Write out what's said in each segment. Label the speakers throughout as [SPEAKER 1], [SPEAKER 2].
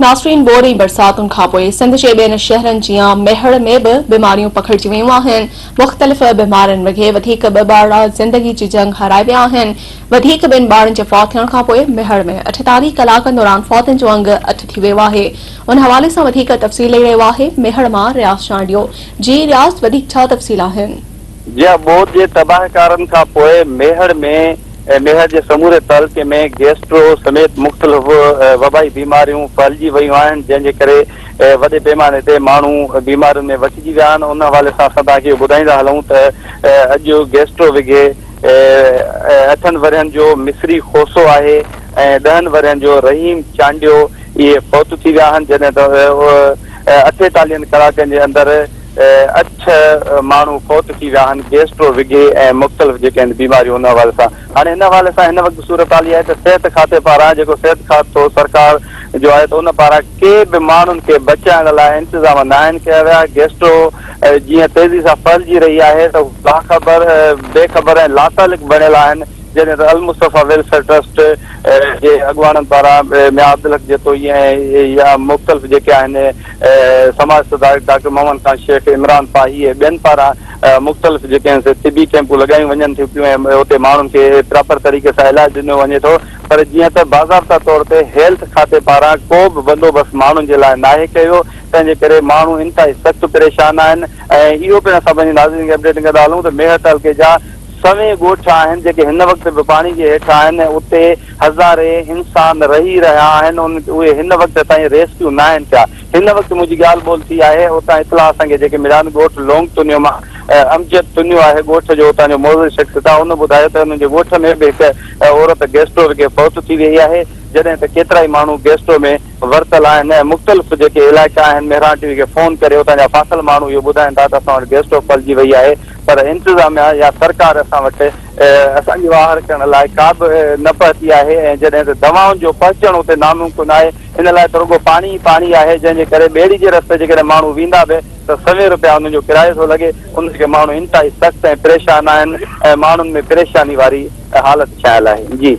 [SPEAKER 1] नासरीन बोरी बरसातुनि खां पोइ सिंध जे ॿियनि शहरनि जियां मेहड़ में बि बीमारियूं पखिड़िजी वयूं आहिनि। मुख़्तलिफ़ बीमारियुनि वॻे वधीक ॿ ॿार ज़िंदगी जी जंग हाराए विया आहिनि। वधीक ॿिनि ॿारनि जे फौत थियण खां पोइ मेहड़ में 48 कलाकनि दौरान फौतनि जो अंग 8 थी वियो आहे। उन हवाले सां वधीक तफ़सील ॾेई रहियो आहे मेहड़ मां रियाज़ चांडियो। जी रियाज़, वधीक छा तफ़सील आहिनि?
[SPEAKER 2] जी ॿोॾि जे तबाहकारनि खां पोइ मेहर जे समूरे तहलके में गैस्ट्रो समेत मुख़्तलिफ़ वबाई बीमारियूं फैलिजी वयूं आहिनि, जंहिंजे करे वॾे पैमाने ते माण्हू बीमारियुनि में वठिजी विया आहिनि। उन हवाले सां असां तव्हांखे ॿुधाईंदा हलूं त अॼु गैस्ट्रो विघे 8 वरियनि जो मिस्री खोसो आहे ऐं 10 वरियनि जो रहीम चांडियो इहे फौत थी विया आहिनि, जॾहिं त 48 कलाकनि जे अंदरि 8 माण्हू फौत थी विया आहिनि गैस्ट्रो विघे ऐं मुख़्तलिफ़ जेके आहिनि बीमारियूं उन हवाले सां। हाणे हिन हवाले सां हिन वक़्तु सूरत हाल आहे त सिहत खाते पारां जेको सिहत खातो सरकार जो आहे त उन पारां के बि माण्हुनि खे बचाइण लाइ इंतज़ाम न आहिनि कया विया। गैस्ट्रो जीअं तेज़ी सां फैलिजी रही आहे त बाख़बर बेख़बर ऐं लातालिक बणियल आहिनि, जॾहिं त अल मुस्तफ़ा वेलफेयर ट्रस्ट जे अॻुवाणनि पारां मियां अब्दुल हक जेतोई ऐं या मुख़्तलिफ़ जेके आहिनि समाज सुधारक डॉक्टर मोहम्मद खान शेख, इमरान पाही ऐं ॿियनि पारां मुख़्तलिफ़ जेके आहिनि तिबी कैंपूं लॻायूं वञनि थियूं पियूं ऐं उते माण्हुनि खे प्रॉपर तरीक़े सां इलाजु ॾिनो वञे थो। पर जीअं त बाज़ाब्ता तौर ते हेल्थ खाते पारां को बि बंदोबस्तु माण्हुनि जे लाइ नाहे कयो, तंहिंजे करे माण्हू इंतिहाई सख़्तु परेशान आहिनि। ऐं इहो पिणु असां पंहिंजी नाज़रीन खे अपडेट कंदा हलूं त मेहर तहलके जा सवें ॻोठ आहिनि जेके हिन वक़्तु बि पाणी जे हेठि आहिनि, उते हज़ारे इंसान रही रहिया आहिनि, उहे हिन वक़्तु ताईं रेस्क्यू न आहिनि पिया। हिन वक़्तु मुंहिंजी ॻाल्हि ॿोल थी आहे उतां इतलाह असांखे जेके मिलिया ॻोठ लोंग तुनियो मां अमजद तुनियो आहे ॻोठ जो उतां जो मौज़ूद शख़्स था, उन ॿुधायो त हुनजे ॻोठ में बि हिकु औरत गैस्ट्रो खे फौत थी वई आहे, जॾहिं त केतिरा ई माण्हू गैस्ट्रो में वरतल आहिनि। ऐं मुख़्तलिफ़ जेके इलाइक़ा आहिनि मेहरान टीवी खे फ़ोन करे उतां जा फाथल माण्हू इहो ॿुधाइनि था त असां वटि गैस्ट्रो फैलिजी वई आहे, पर इंतिज़ामिया या सरकार असां वटि असांजी वाहर करण लाइ का बि न पहुती आहे। ऐं जॾहिं त दवाउनि जो पहुचणु उते नामुमकिन आहे, इन लाइ त रुॻो पाणी ई पाणी आहे, जंहिंजे करे ॿेड़ी जे रस्ते जेकॾहिं माण्हू वेंदा बि त ₹100 उन्हनि जो किरायो थो लॻे। उनखे माण्हू इंतिहाई सख़्तु ऐं परेशान आहिनि ऐं माण्हुनि में परेशानी वारी हालत छाइल आहे। जी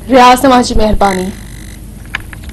[SPEAKER 1] रियाज़, तव्हांजी महिरबानी।